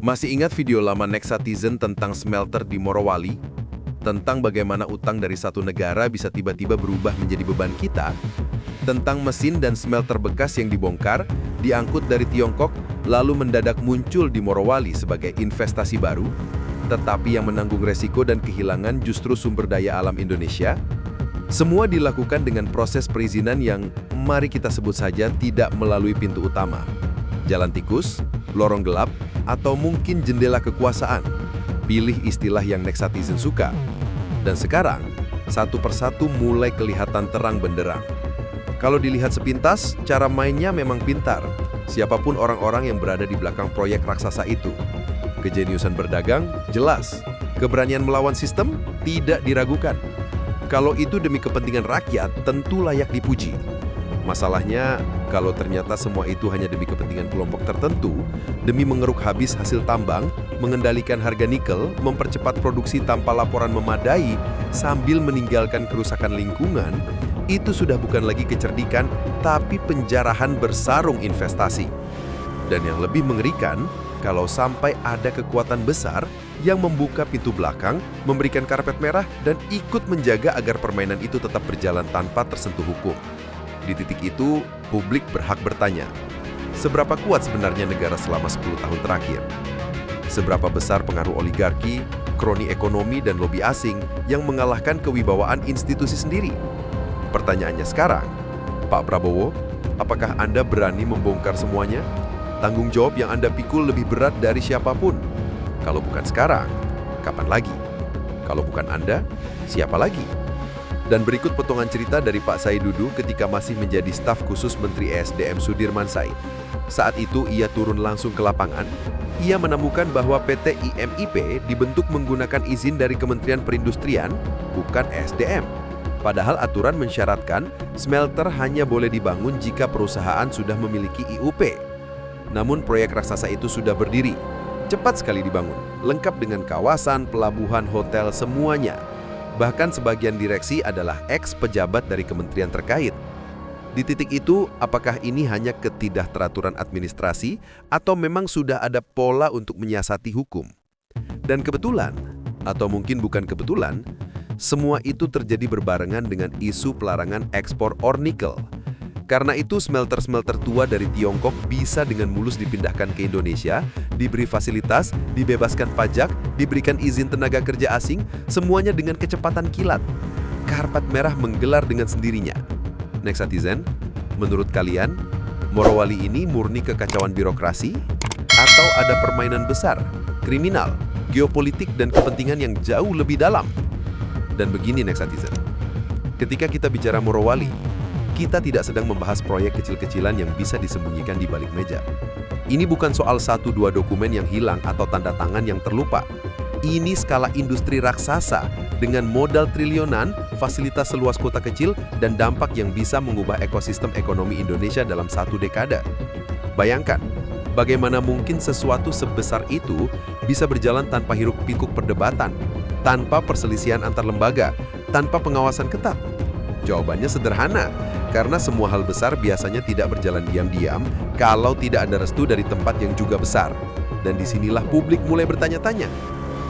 Masih ingat video lama Nexatizen tentang smelter di Morowali? Tentang bagaimana utang dari satu negara bisa tiba-tiba berubah menjadi beban kita? Tentang mesin dan smelter bekas yang dibongkar, diangkut dari Tiongkok, lalu mendadak muncul di Morowali sebagai investasi baru? Tetapi yang menanggung resiko dan kehilangan justru sumber daya alam Indonesia? Semua dilakukan dengan proses perizinan yang, mari kita sebut saja, tidak melalui pintu utama. Jalan tikus, lorong gelap, atau mungkin jendela kekuasaan. Pilih istilah yang Nexatizen suka. Dan sekarang, satu persatu mulai kelihatan terang benderang. Kalau dilihat sepintas, cara mainnya memang pintar. Siapapun orang-orang yang berada di belakang proyek raksasa itu. Kejeniusan berdagang, jelas. Keberanian melawan sistem, tidak diragukan. Kalau itu demi kepentingan rakyat, tentu layak dipuji. Masalahnya, kalau ternyata semua itu hanya demi kepentingan kelompok tertentu, demi mengeruk habis hasil tambang, mengendalikan harga nikel, mempercepat produksi tanpa laporan memadai, sambil meninggalkan kerusakan lingkungan, itu sudah bukan lagi kecerdikan, tapi penjarahan bersarung investasi. Dan yang lebih mengerikan, kalau sampai ada kekuatan besar yang membuka pintu belakang, memberikan karpet merah, dan ikut menjaga agar permainan itu tetap berjalan tanpa tersentuh hukum. Di titik itu, publik berhak bertanya, seberapa kuat sebenarnya negara selama 10 tahun terakhir? Seberapa besar pengaruh oligarki, kroni ekonomi, dan lobi asing yang mengalahkan kewibawaan institusi sendiri? Pertanyaannya sekarang, Pak Prabowo, apakah Anda berani membongkar semuanya? Tanggung jawab yang Anda pikul lebih berat dari siapapun. Kalau bukan sekarang, kapan lagi? Kalau bukan Anda, siapa lagi? Dan berikut potongan cerita dari Pak Said Dudu ketika masih menjadi staf khusus Menteri ESDM Sudirman Said. Saat itu ia turun langsung ke lapangan. Ia menemukan bahwa PT IMIP dibentuk menggunakan izin dari Kementerian Perindustrian, bukan ESDM. Padahal aturan mensyaratkan smelter hanya boleh dibangun jika perusahaan sudah memiliki IUP. Namun proyek raksasa itu sudah berdiri. Cepat sekali dibangun, lengkap dengan kawasan, pelabuhan, hotel, semuanya. Bahkan sebagian direksi adalah ex-pejabat dari kementerian terkait. Di titik itu, apakah ini hanya ketidakteraturan administrasi atau memang sudah ada pola untuk menyiasati hukum? Dan kebetulan, atau mungkin bukan kebetulan, semua itu terjadi berbarengan dengan isu pelarangan ekspor ore nikel. Karena itu smelter-smelter tua dari Tiongkok bisa dengan mulus dipindahkan ke Indonesia, diberi fasilitas, dibebaskan pajak, diberikan izin tenaga kerja asing, semuanya dengan kecepatan kilat. Karpet merah menggelar dengan sendirinya. Nexatizen, menurut kalian, Morowali ini murni kekacauan birokrasi? Atau ada permainan besar, kriminal, geopolitik, dan kepentingan yang jauh lebih dalam? Dan begini Nexatizen, ketika kita bicara Morowali, kita tidak sedang membahas proyek kecil-kecilan yang bisa disembunyikan di balik meja. Ini bukan soal 1-2 dokumen yang hilang atau tanda tangan yang terlupa. Ini skala industri raksasa dengan modal triliunan, fasilitas seluas kota kecil, dan dampak yang bisa mengubah ekosistem ekonomi Indonesia dalam 1 dekade. Bayangkan, bagaimana mungkin sesuatu sebesar itu bisa berjalan tanpa hiruk-pikuk perdebatan, tanpa perselisihan antar lembaga, tanpa pengawasan ketat? Jawabannya sederhana, karena semua hal besar biasanya tidak berjalan diam-diam kalau tidak ada restu dari tempat yang juga besar. Dan disinilah publik mulai bertanya-tanya,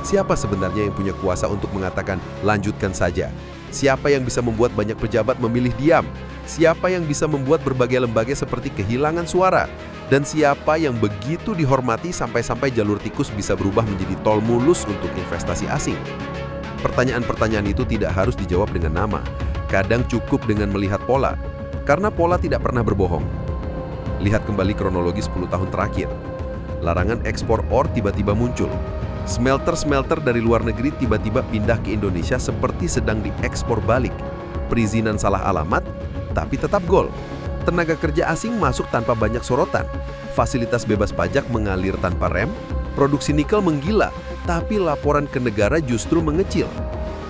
siapa sebenarnya yang punya kuasa untuk mengatakan lanjutkan saja? Siapa yang bisa membuat banyak pejabat memilih diam? Siapa yang bisa membuat berbagai lembaga seperti kehilangan suara? Dan siapa yang begitu dihormati sampai-sampai jalur tikus bisa berubah menjadi tol mulus untuk investasi asing? Pertanyaan-pertanyaan itu tidak harus dijawab dengan nama. Kadang cukup dengan melihat pola, karena pola tidak pernah berbohong. Lihat kembali kronologi 10 tahun terakhir. Larangan ekspor ore tiba-tiba muncul. Smelter-smelter dari luar negeri tiba-tiba pindah ke Indonesia seperti sedang diekspor balik. Perizinan salah alamat, tapi tetap gol. Tenaga kerja asing masuk tanpa banyak sorotan. Fasilitas bebas pajak mengalir tanpa rem. Produksi nikel menggila, tapi laporan ke negara justru mengecil.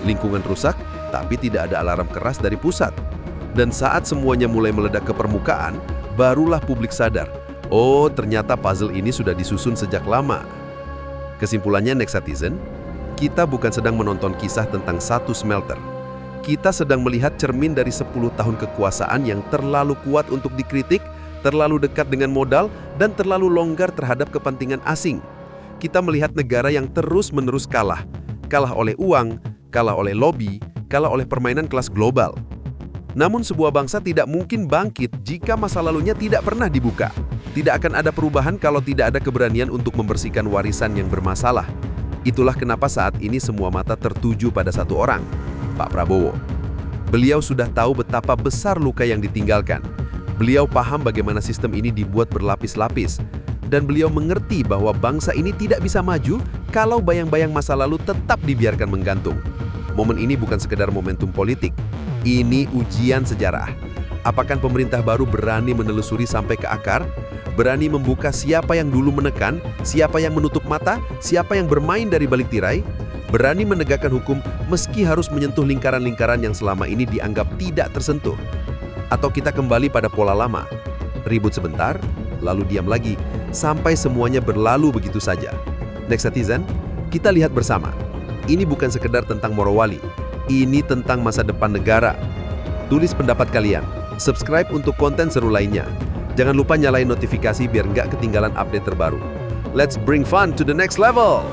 Lingkungan rusak, tapi tidak ada alarm keras dari pusat. Dan saat semuanya mulai meledak ke permukaan, barulah publik sadar, oh ternyata puzzle ini sudah disusun sejak lama. Kesimpulannya Nexatizen, kita bukan sedang menonton kisah tentang satu smelter. Kita sedang melihat cermin dari 10 tahun kekuasaan yang terlalu kuat untuk dikritik, terlalu dekat dengan modal, dan terlalu longgar terhadap kepentingan asing. kita melihat negara yang terus-menerus kalah. Kalah oleh uang, kalah oleh lobby, kalah oleh permainan kelas global. Namun sebuah bangsa tidak mungkin bangkit jika masa lalunya tidak pernah dibuka. Tidak akan ada perubahan kalau tidak ada keberanian untuk membersihkan warisan yang bermasalah. Itulah kenapa saat ini semua mata tertuju pada satu orang, Pak Prabowo. Beliau sudah tahu betapa besar luka yang ditinggalkan. Beliau paham bagaimana sistem ini dibuat berlapis-lapis. Dan beliau mengerti bahwa bangsa ini tidak bisa maju kalau bayang-bayang masa lalu tetap dibiarkan menggantung. Momen ini bukan sekedar momentum politik, ini ujian sejarah. Apakah pemerintah baru berani menelusuri sampai ke akar? Berani membuka siapa yang dulu menekan, siapa yang menutup mata, siapa yang bermain dari balik tirai? Berani menegakkan hukum meski harus menyentuh lingkaran-lingkaran yang selama ini dianggap tidak tersentuh? Atau kita kembali pada pola lama? Ribut sebentar, lalu diam lagi, sampai semuanya berlalu begitu saja. Next Citizen, kita lihat bersama. Ini bukan sekedar tentang Morowali, ini tentang masa depan negara. Tulis pendapat kalian, subscribe untuk konten seru lainnya. Jangan lupa nyalain notifikasi biar nggak ketinggalan update terbaru. Let's bring fun to the next level!